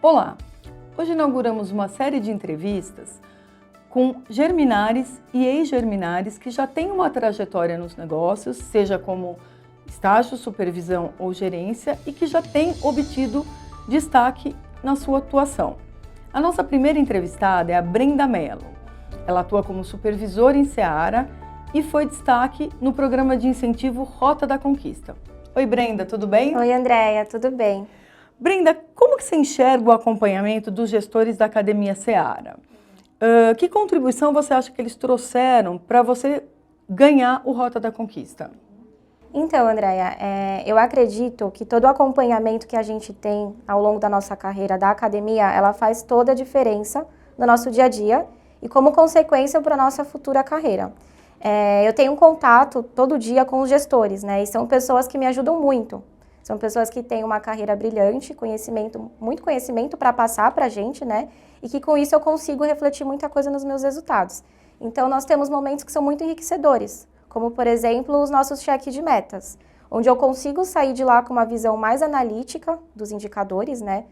Olá! Hoje inauguramos uma série de entrevistas com germinares e ex-germinares que já têm uma trajetória nos negócios, seja como estágio, supervisão ou gerência, e que já têm obtido destaque na sua atuação. A nossa primeira entrevistada é a Brenda Mello. Ela atua como supervisora em Seara e foi destaque no programa de incentivo Rota da Conquista. Oi, Brenda, tudo bem? Oi, Andréia, tudo bem? Brenda, como que você enxerga o acompanhamento dos gestores da Academia Seara? Que contribuição você acha que eles trouxeram para você ganhar o Rota da Conquista? Então, Andréia, eu acredito que todo o acompanhamento que a gente tem ao longo da nossa carreira da academia, ela faz toda a diferença no nosso dia a dia e como consequência para a nossa futura carreira. Eu tenho um contato todo dia com os gestores, né? E são pessoas que me ajudam muito. São pessoas que têm uma carreira brilhante, muito conhecimento para passar para a gente, né? E que com isso eu consigo refletir muita coisa nos meus resultados. Então, nós temos momentos que são muito enriquecedores, como, por exemplo, os nossos cheques de metas, onde eu consigo sair de lá com uma visão mais analítica dos indicadores, né?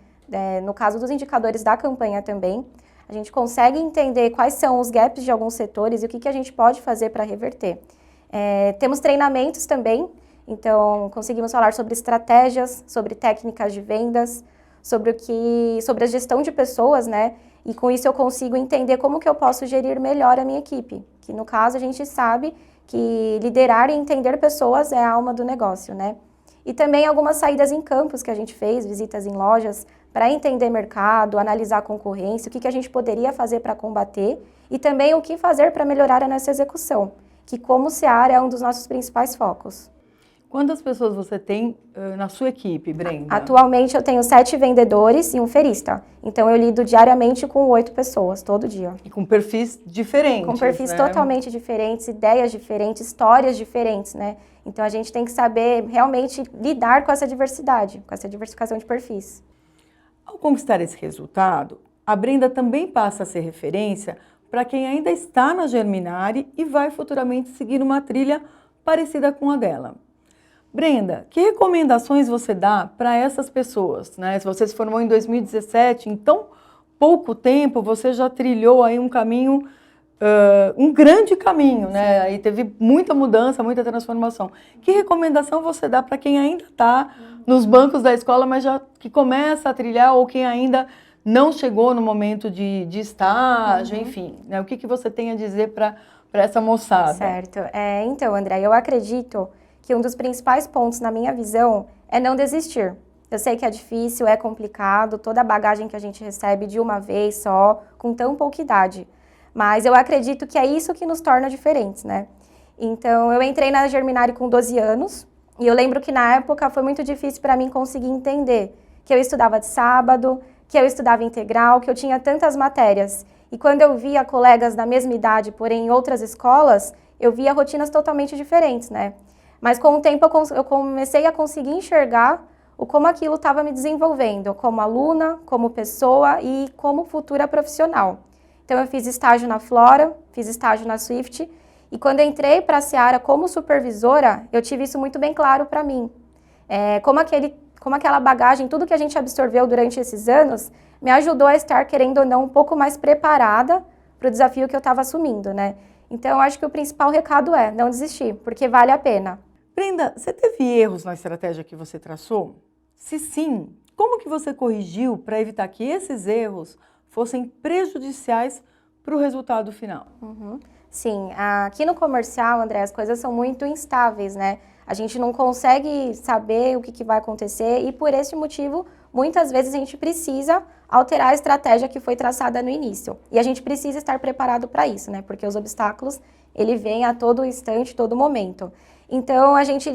No caso dos indicadores da campanha também, a gente consegue entender quais são os gaps de alguns setores e o que a gente pode fazer para reverter. Temos treinamentos também. Então, conseguimos falar sobre estratégias, sobre técnicas de vendas, sobre a gestão de pessoas, né? E com isso eu consigo entender como que eu posso gerir melhor a minha equipe. Que no caso a gente sabe que liderar e entender pessoas é a alma do negócio, né? E também algumas saídas em campos que a gente fez, visitas em lojas, para entender mercado, analisar a concorrência, o que a gente poderia fazer para combater e também o que fazer para melhorar a nossa execução, que como Seara é um dos nossos principais focos. Quantas pessoas você tem na sua equipe, Brenda? Atualmente eu tenho 7 vendedores e um ferista. Então eu lido diariamente com 8 pessoas, todo dia. E com perfis diferentes, com perfis né? Totalmente diferentes, ideias diferentes, histórias diferentes, né? Então a gente tem que saber realmente lidar com essa diversidade, com essa diversificação de perfis. Ao conquistar esse resultado, a Brenda também passa a ser referência para quem ainda está na Germinare e vai futuramente seguir uma trilha parecida com a dela. Brenda, que recomendações você dá para essas pessoas, né? Se você se formou em 2017, em tão pouco tempo você já trilhou aí um caminho, um grande caminho, né? Aí teve muita mudança, muita transformação. Que recomendação você dá para quem ainda está nos bancos da escola, mas já que começa a trilhar, ou quem ainda não chegou no momento de estágio, enfim, né? O que você tem a dizer para essa moçada? Certo. Então, André, eu acredito que um dos principais pontos na minha visão é não desistir. Eu sei que é difícil, é complicado, toda a bagagem que a gente recebe de uma vez só, com tão pouca idade. Mas eu acredito que é isso que nos torna diferentes, né? Então, eu entrei na Germinare com 12 anos e eu lembro que na época foi muito difícil para mim conseguir entender que eu estudava de sábado, que eu estudava integral, que eu tinha tantas matérias. E quando eu via colegas da mesma idade, porém em outras escolas, eu via rotinas totalmente diferentes, né? Mas com o tempo eu comecei a conseguir enxergar como aquilo estava me desenvolvendo, como aluna, como pessoa e como futura profissional. Então eu fiz estágio na Flora, fiz estágio na Swift e quando eu entrei para a Seara como supervisora, eu tive isso muito bem claro para mim. Como aquela bagagem, tudo que a gente absorveu durante esses anos, me ajudou a estar, querendo ou não, um pouco mais preparada para o desafio que eu estava assumindo, né? Então eu acho que o principal recado é não desistir, porque vale a pena. Brenda, você teve erros na estratégia que você traçou? Se sim, como que você corrigiu para evitar que esses erros fossem prejudiciais para o resultado final? Sim, aqui no comercial, André, as coisas são muito instáveis, né? A gente não consegue saber o que vai acontecer e por esse motivo, muitas vezes a gente precisa alterar a estratégia que foi traçada no início. E a gente precisa estar preparado para isso, né? Porque os obstáculos, ele vem a todo instante, todo momento. Então, a gente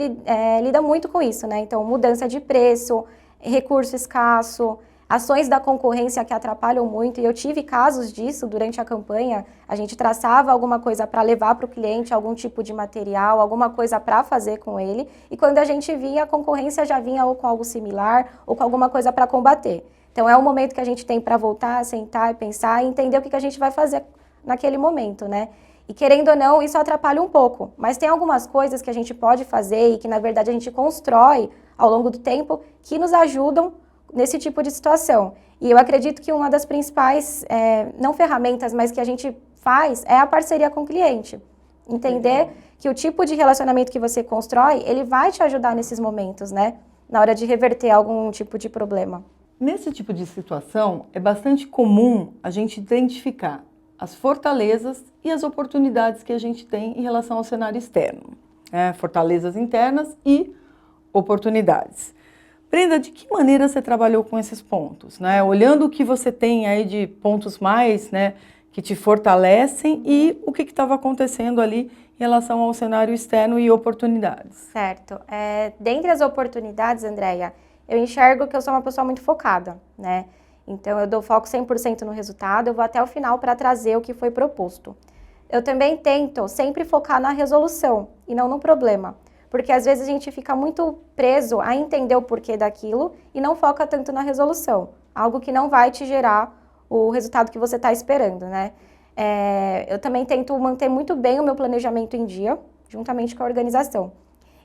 lida muito com isso, né? Então, mudança de preço, recurso escasso, ações da concorrência que atrapalham muito, e eu tive casos disso durante a campanha. A gente traçava alguma coisa para levar para o cliente, algum tipo de material, alguma coisa para fazer com ele, e quando a gente via, a concorrência já vinha ou com algo similar, ou com alguma coisa para combater. Então, é o momento que a gente tem para voltar, sentar e pensar e entender o que a gente vai fazer naquele momento, né? E querendo ou não, isso atrapalha um pouco, mas tem algumas coisas que a gente pode fazer e que na verdade a gente constrói ao longo do tempo que nos ajudam nesse tipo de situação. E eu acredito que uma das principais, não ferramentas, mas que a gente faz, é a parceria com o cliente. Entender que o tipo de relacionamento que você constrói, ele vai te ajudar nesses momentos, né? Na hora de reverter algum tipo de problema. Nesse tipo de situação, é bastante comum a gente identificar as fortalezas e as oportunidades que a gente tem em relação ao cenário externo. Fortalezas internas e oportunidades. Brenda, de que maneira você trabalhou com esses pontos? Olhando o que você tem aí de pontos mais, que te fortalecem e o que estava acontecendo ali em relação ao cenário externo e oportunidades. Certo. Dentre as oportunidades, Andréia, eu enxergo que eu sou uma pessoa muito focada, né? Então, eu dou foco 100% no resultado, eu vou até o final para trazer o que foi proposto. Eu também tento sempre focar na resolução e não no problema, porque às vezes a gente fica muito preso a entender o porquê daquilo e não foca tanto na resolução, algo que não vai te gerar o resultado que você está esperando, né? Eu também tento manter muito bem o meu planejamento em dia, juntamente com a organização.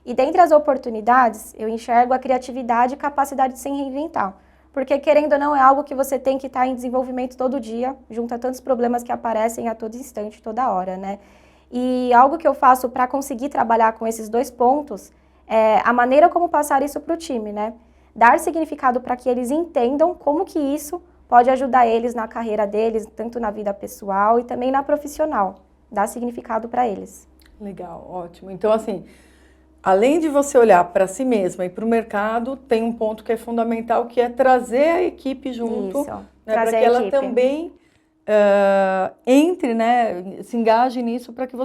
E dentre as oportunidades, eu enxergo a criatividade e capacidade de se reinventar. Porque, querendo ou não, é algo que você tem que estar em desenvolvimento todo dia, junto a tantos problemas que aparecem a todo instante, toda hora, né? E algo que eu faço para conseguir trabalhar com esses dois pontos é a maneira como passar isso para o time, né? Dar significado para que eles entendam como que isso pode ajudar eles na carreira deles, tanto na vida pessoal e também na profissional. Dar significado para eles. Legal, ótimo. Então, assim, além de você olhar para si mesma e para o mercado, tem um ponto que é fundamental, que é trazer a equipe junto, para que ela também entre, se engaje nisso, para que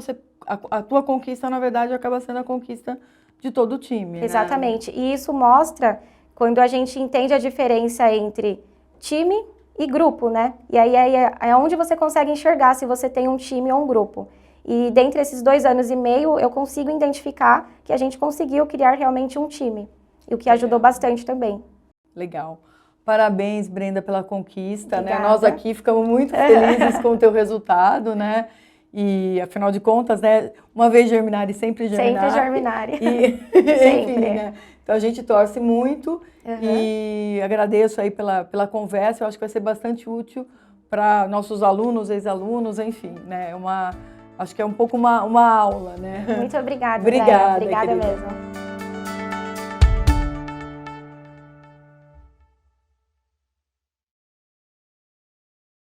a tua conquista, na verdade, acaba sendo a conquista de todo o time. Exatamente. E isso mostra quando a gente entende a diferença entre time e grupo, né? E aí é onde você consegue enxergar se você tem um time ou um grupo. E dentre esses 2 anos e meio, eu consigo identificar que a gente conseguiu criar realmente um time, e o que ajudou bastante também. Legal. Parabéns, Brenda, pela conquista, Obrigada. Nós aqui ficamos muito felizes com o teu resultado, E, afinal de contas, uma vez Germinari, sempre Germinari. Sempre Germinari. Sempre. Enfim, Então, a gente torce muito e agradeço aí pela conversa. Eu acho que vai ser bastante útil para nossos alunos, ex-alunos, enfim, Acho que é um pouco uma aula, Muito obrigada, Obrigada, Obrigada querida. mesmo.